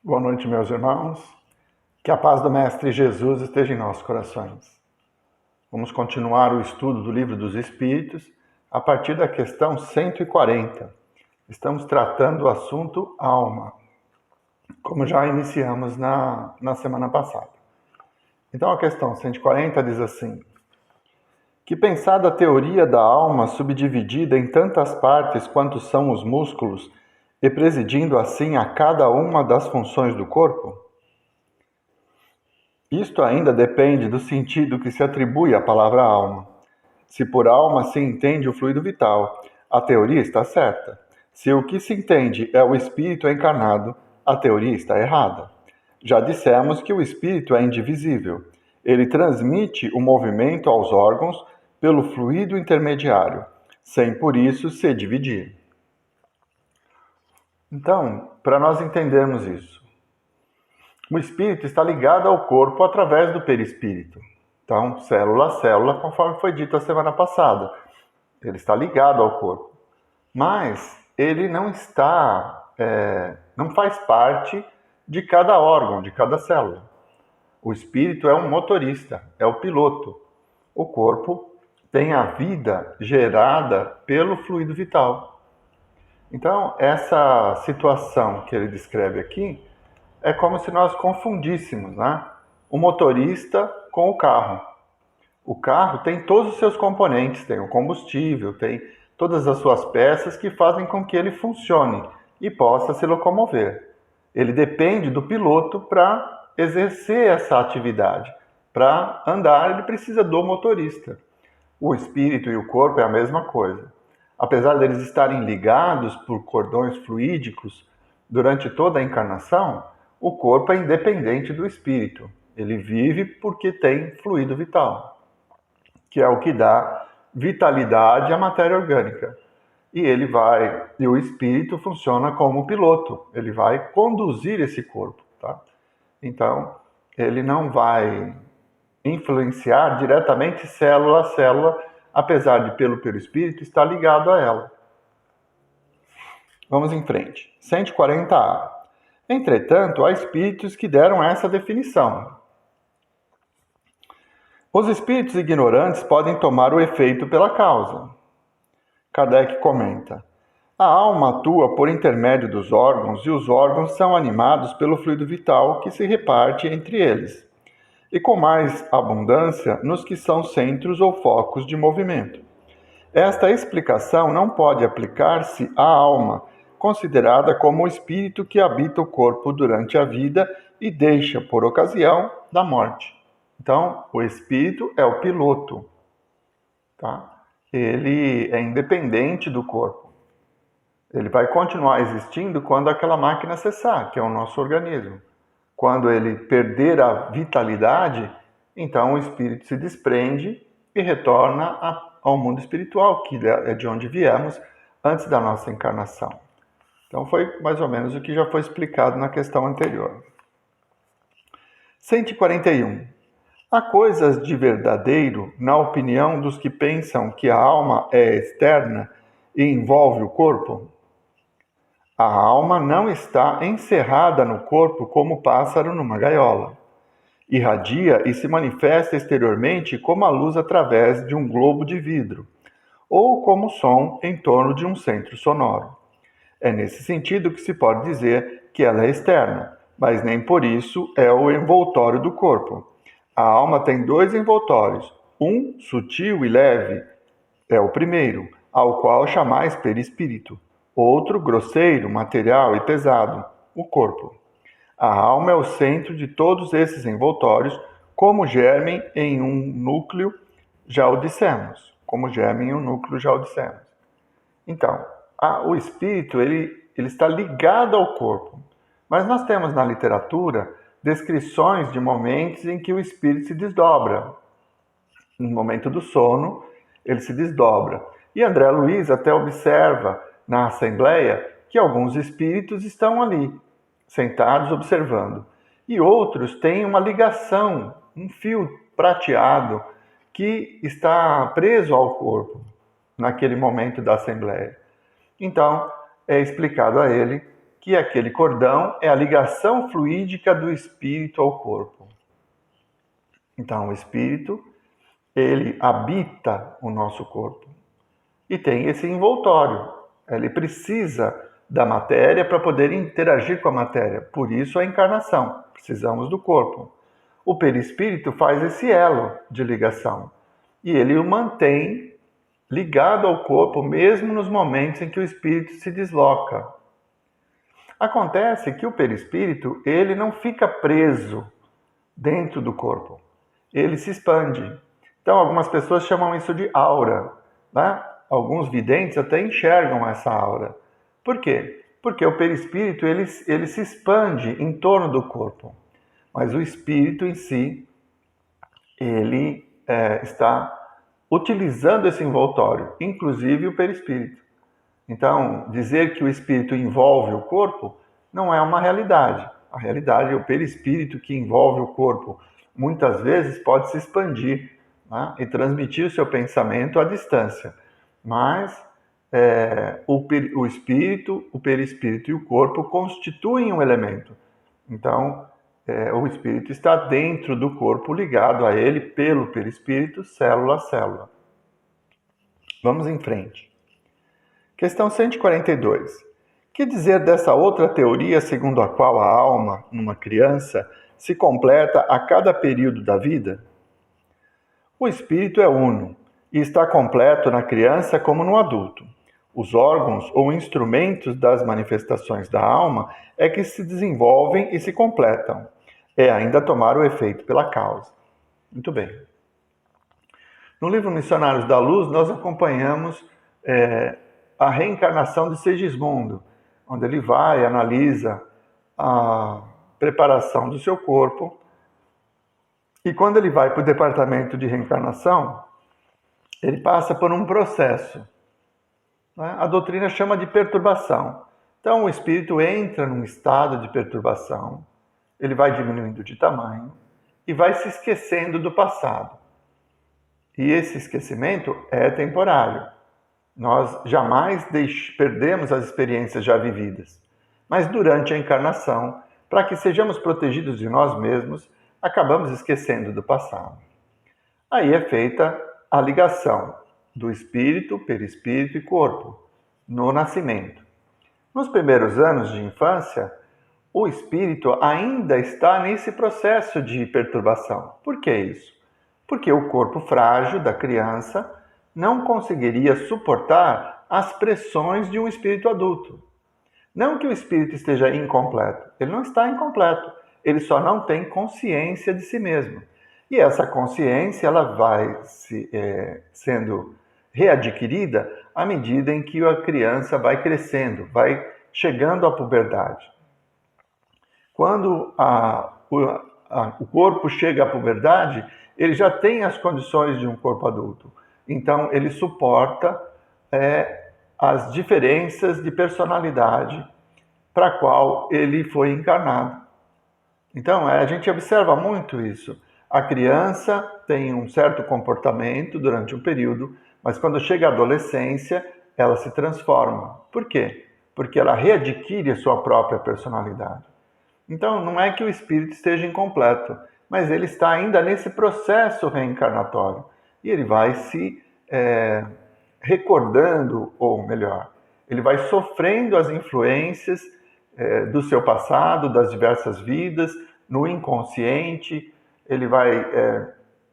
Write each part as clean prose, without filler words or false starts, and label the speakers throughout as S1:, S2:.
S1: Boa noite, meus irmãos. Que a paz do Mestre Jesus esteja em nossos corações. Vamos continuar o estudo do Livro dos Espíritos a partir da questão 140. Estamos tratando o assunto alma, como já iniciamos na semana passada. Então a questão 140 diz assim: que pensar da teoria da alma subdividida em tantas partes quanto são os músculos e presidindo assim a cada uma das funções do corpo? Isto ainda depende do sentido que se atribui à palavra alma. Se por alma se entende o fluido vital, a teoria está certa. Se o que se entende é o espírito encarnado, a teoria está errada. Já dissemos que o espírito é indivisível. Ele transmite o movimento aos órgãos pelo fluido intermediário, sem por isso se dividir. Então, para nós entendermos isso, o espírito está ligado ao corpo através do perispírito. Então, célula a célula, conforme foi dito a semana passada. Ele está ligado ao corpo. Mas ele não faz parte de cada órgão, de cada célula. O espírito é um motorista, é o piloto. O corpo tem a vida gerada pelo fluido vital. Então, essa situação que ele descreve aqui é como se nós confundíssemos, né, o motorista com o carro. O carro tem todos os seus componentes, tem o combustível, tem todas as suas peças que fazem com que ele funcione e possa se locomover. Ele depende do piloto para exercer essa atividade. Para andar, ele precisa do motorista. O espírito e o corpo é a mesma coisa. Apesar deles estarem ligados por cordões fluídicos durante toda a encarnação, o corpo é independente do espírito. Ele vive porque tem fluido vital, que é o que dá vitalidade à matéria orgânica. E o espírito funciona como piloto, ele vai conduzir esse corpo, tá? Então, ele não vai influenciar diretamente célula a célula, apesar de pelo perispírito estar ligado a ela. Vamos em frente. 140A. Entretanto, há espíritos que deram essa definição. Os espíritos ignorantes podem tomar o efeito pela causa. Kardec comenta: a alma atua por intermédio dos órgãos e os órgãos são animados pelo fluido vital que se reparte entre eles, e com mais abundância nos que são centros ou focos de movimento. Esta explicação não pode aplicar-se à alma, considerada como o espírito que habita o corpo durante a vida e deixa por ocasião da morte. Então, o espírito é o piloto, tá? Ele é independente do corpo. Ele vai continuar existindo quando aquela máquina cessar, que é o nosso organismo. Quando ele perder a vitalidade, então o espírito se desprende e retorna ao mundo espiritual, que é de onde viemos antes da nossa encarnação. Então foi mais ou menos o que já foi explicado na questão anterior. 141. Há coisas de verdadeiro na opinião dos que pensam que a alma é externa e envolve o corpo? A alma não está encerrada no corpo como o pássaro numa gaiola. Irradia e se manifesta exteriormente como a luz através de um globo de vidro, ou como som em torno de um centro sonoro. É nesse sentido que se pode dizer que ela é externa, mas nem por isso é o envoltório do corpo. A alma tem dois envoltórios, um sutil e leve, é o primeiro, ao qual chamais perispírito, outro grosseiro, material e pesado, o corpo. A alma é o centro de todos esses envoltórios, como germe em um núcleo, já o dissemos. Então, o espírito ele está ligado ao corpo. Mas nós temos na literatura descrições de momentos em que o espírito se desdobra. No momento do sono, ele se desdobra. E André Luiz até observa na Assembleia que alguns espíritos estão ali, sentados observando. E outros têm uma ligação, um fio prateado que está preso ao corpo naquele momento da Assembleia. Então, é explicado a ele que aquele cordão é a ligação fluídica do espírito ao corpo. Então, o espírito, ele habita o nosso corpo e tem esse envoltório. Ele precisa da matéria para poder interagir com a matéria. Por isso a encarnação. Precisamos do corpo. O perispírito faz esse elo de ligação e ele o mantém ligado ao corpo mesmo nos momentos em que o espírito se desloca. Acontece que o perispírito, ele não fica preso dentro do corpo. Ele se expande. Então, algumas pessoas chamam isso de aura, né? Alguns videntes até enxergam essa aura. Por quê? Porque o perispírito, ele se expande em torno do corpo. Mas o espírito em si, ele está utilizando esse envoltório, inclusive o perispírito. Então, dizer que o espírito envolve o corpo não é uma realidade. A realidade é o perispírito que envolve o corpo. Muitas vezes pode se expandir, né, e transmitir o seu pensamento à distância. Mas o espírito, o perispírito e o corpo constituem um elemento. Então, o espírito está dentro do corpo, ligado a ele pelo perispírito, célula a célula. Vamos em frente. Questão 142. Que dizer dessa outra teoria segundo a qual a alma, numa criança, se completa a cada período da vida? O espírito é uno e está completo na criança como no adulto. Os órgãos ou instrumentos das manifestações da alma é que se desenvolvem e se completam. É ainda tomar o efeito pela causa. Muito bem. No livro Missionários da Luz, nós acompanhamos a reencarnação de Segismundo, onde ele vai e analisa a preparação do seu corpo. E quando ele vai para o departamento de reencarnação, ele passa por um processo, né? A doutrina chama de perturbação. Então o espírito entra num estado de perturbação, ele vai diminuindo de tamanho e vai se esquecendo do passado. E esse esquecimento é temporário. Nós jamais perdemos as experiências já vividas. Mas durante a encarnação, para que sejamos protegidos de nós mesmos, acabamos esquecendo do passado. Aí é feita a ligação do espírito, perispírito e corpo no nascimento. Nos primeiros anos de infância, o espírito ainda está nesse processo de perturbação. Por que isso? Porque o corpo frágil da criança não conseguiria suportar as pressões de um espírito adulto. Não que o espírito esteja incompleto, ele não está incompleto, ele só não tem consciência de si mesmo. E essa consciência ela vai sendo readquirida à medida em que a criança vai crescendo, vai chegando à puberdade. Quando o corpo chega à puberdade, ele já tem as condições de um corpo adulto. Então, ele suporta as diferenças de personalidade para a qual ele foi encarnado. Então, a gente observa muito isso. A criança tem um certo comportamento durante um período, mas quando chega à adolescência, ela se transforma. Por quê? Porque ela readquire a sua própria personalidade. Então, não é que o espírito esteja incompleto, mas ele está ainda nesse processo reencarnatório. E ele vai se recordando, ou melhor, ele vai sofrendo as influências do seu passado, das diversas vidas, no inconsciente, ele vai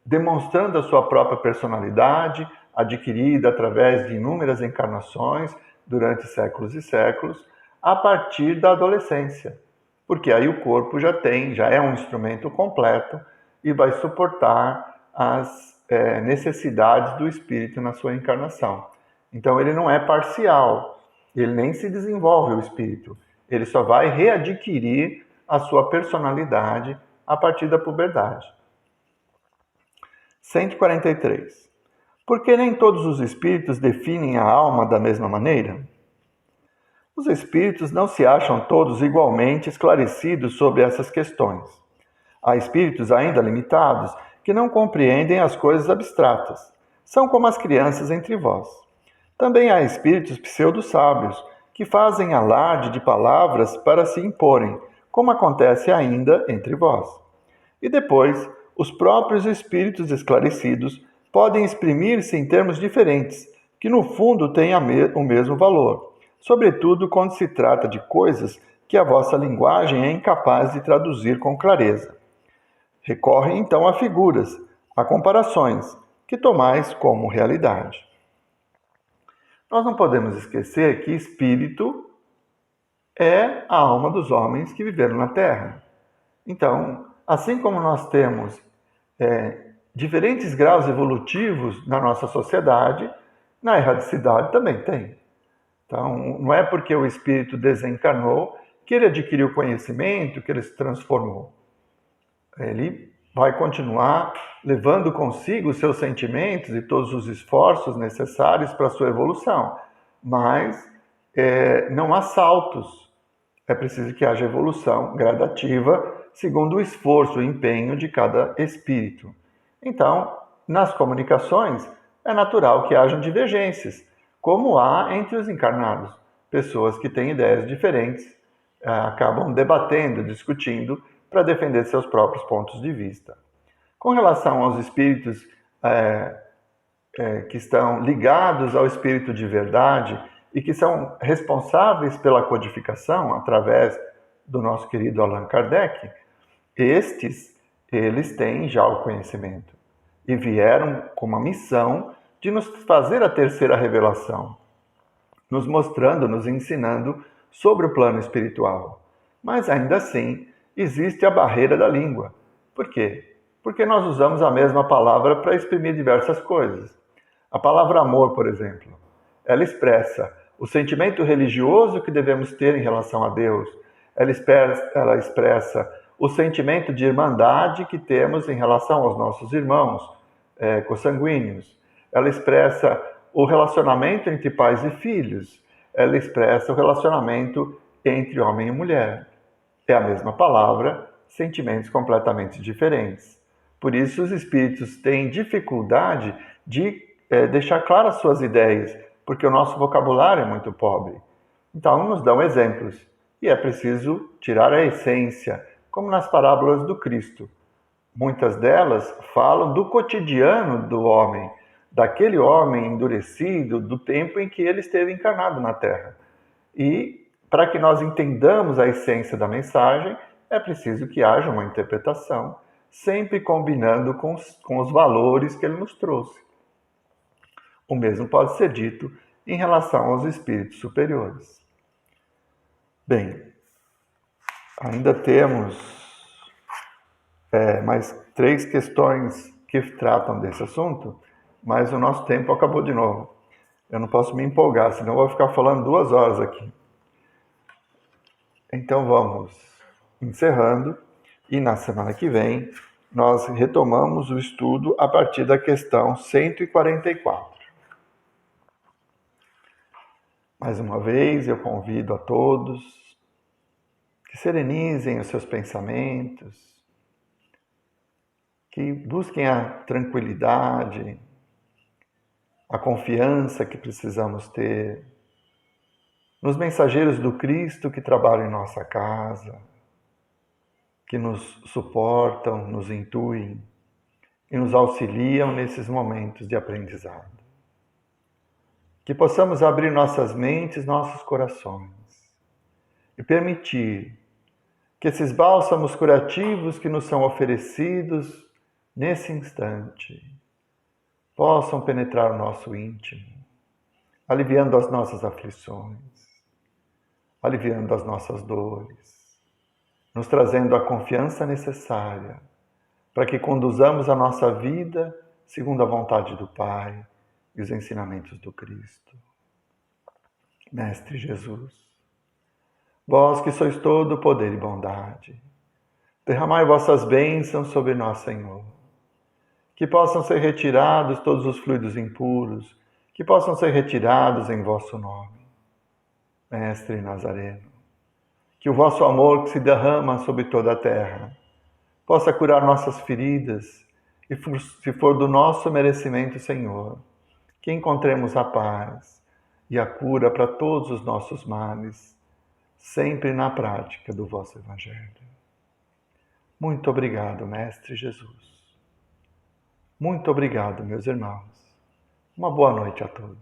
S1: demonstrando a sua própria personalidade, adquirida através de inúmeras encarnações durante séculos e séculos, a partir da adolescência. Porque aí o corpo já é um instrumento completo e vai suportar as necessidades do espírito na sua encarnação. Então ele não é parcial, ele nem se desenvolve o espírito, ele só vai readquirir a sua personalidade a partir da puberdade. 143. Por que nem todos os espíritos definem a alma da mesma maneira? Os espíritos não se acham todos igualmente esclarecidos sobre essas questões. Há espíritos ainda limitados que não compreendem as coisas abstratas. São como as crianças entre vós. Também há espíritos pseudo-sábios que fazem alarde de palavras para se imporem, como acontece ainda entre vós. E depois, os próprios espíritos esclarecidos podem exprimir-se em termos diferentes, que no fundo têm o mesmo valor, sobretudo quando se trata de coisas que a vossa linguagem é incapaz de traduzir com clareza. Recorrem então a figuras, a comparações, que tomais como realidade. Nós não podemos esquecer que espírito é a alma dos homens que viveram na Terra. Então, assim como nós temos diferentes graus evolutivos na nossa sociedade, na erradicidade também tem. Então, não é porque o espírito desencarnou que ele adquiriu conhecimento, que ele se transformou. Ele vai continuar levando consigo os seus sentimentos e todos os esforços necessários para a sua evolução. Mas não há saltos. É preciso que haja evolução gradativa, segundo o esforço, o empenho de cada espírito. Então, nas comunicações, é natural que hajam divergências, como há entre os encarnados. Pessoas que têm ideias diferentes acabam debatendo, discutindo, para defender seus próprios pontos de vista. Com relação aos espíritos que estão ligados ao espírito de verdade e que são responsáveis pela codificação através do nosso querido Allan Kardec, eles têm já o conhecimento e vieram com uma missão de nos fazer a terceira revelação, nos mostrando, nos ensinando sobre o plano espiritual. Mas ainda assim, existe a barreira da língua. Por quê? Porque nós usamos a mesma palavra para exprimir diversas coisas. A palavra amor, por exemplo, ela expressa o sentimento religioso que devemos ter em relação a Deus. Ela expressa o sentimento de irmandade que temos em relação aos nossos irmãos consanguíneos. Ela expressa o relacionamento entre pais e filhos. Ela expressa o relacionamento entre homem e mulher. É a mesma palavra, sentimentos completamente diferentes. Por isso, os espíritos têm dificuldade de deixar claras suas ideias, porque o nosso vocabulário é muito pobre. Então, nos dão exemplos. E é preciso tirar a essência, como nas parábolas do Cristo. Muitas delas falam do cotidiano do homem, daquele homem endurecido, do tempo em que ele esteve encarnado na Terra. E, para que nós entendamos a essência da mensagem, é preciso que haja uma interpretação, sempre combinando com os valores que ele nos trouxe. O mesmo pode ser dito em relação aos espíritos superiores. Bem, ainda temos mais 3 questões que tratam desse assunto, mas o nosso tempo acabou de novo. Eu não posso me empolgar, senão eu vou ficar falando 2 horas aqui. Então vamos encerrando e na semana que vem nós retomamos o estudo a partir da questão 144. Mais uma vez eu convido a todos que serenizem os seus pensamentos, que busquem a tranquilidade, a confiança que precisamos ter nos mensageiros do Cristo que trabalham em nossa casa, que nos suportam, nos intuem e nos auxiliam nesses momentos de aprendizado. Que possamos abrir nossas mentes, nossos corações e permitir que esses bálsamos curativos que nos são oferecidos nesse instante possam penetrar o nosso íntimo, aliviando as nossas aflições, aliviando as nossas dores, nos trazendo a confiança necessária para que conduzamos a nossa vida segundo a vontade do Pai e os ensinamentos do Cristo. Mestre Jesus, vós que sois todo poder e bondade, derramai vossas bênçãos sobre nós, Senhor, que possam ser retirados todos os fluidos impuros, que possam ser retirados em vosso nome. Mestre Nazareno, que o vosso amor que se derrama sobre toda a terra possa curar nossas feridas e, se for do nosso merecimento, Senhor, que encontremos a paz e a cura para todos os nossos males, sempre na prática do vosso Evangelho. Muito obrigado, Mestre Jesus. Muito obrigado, meus irmãos. Uma boa noite a todos.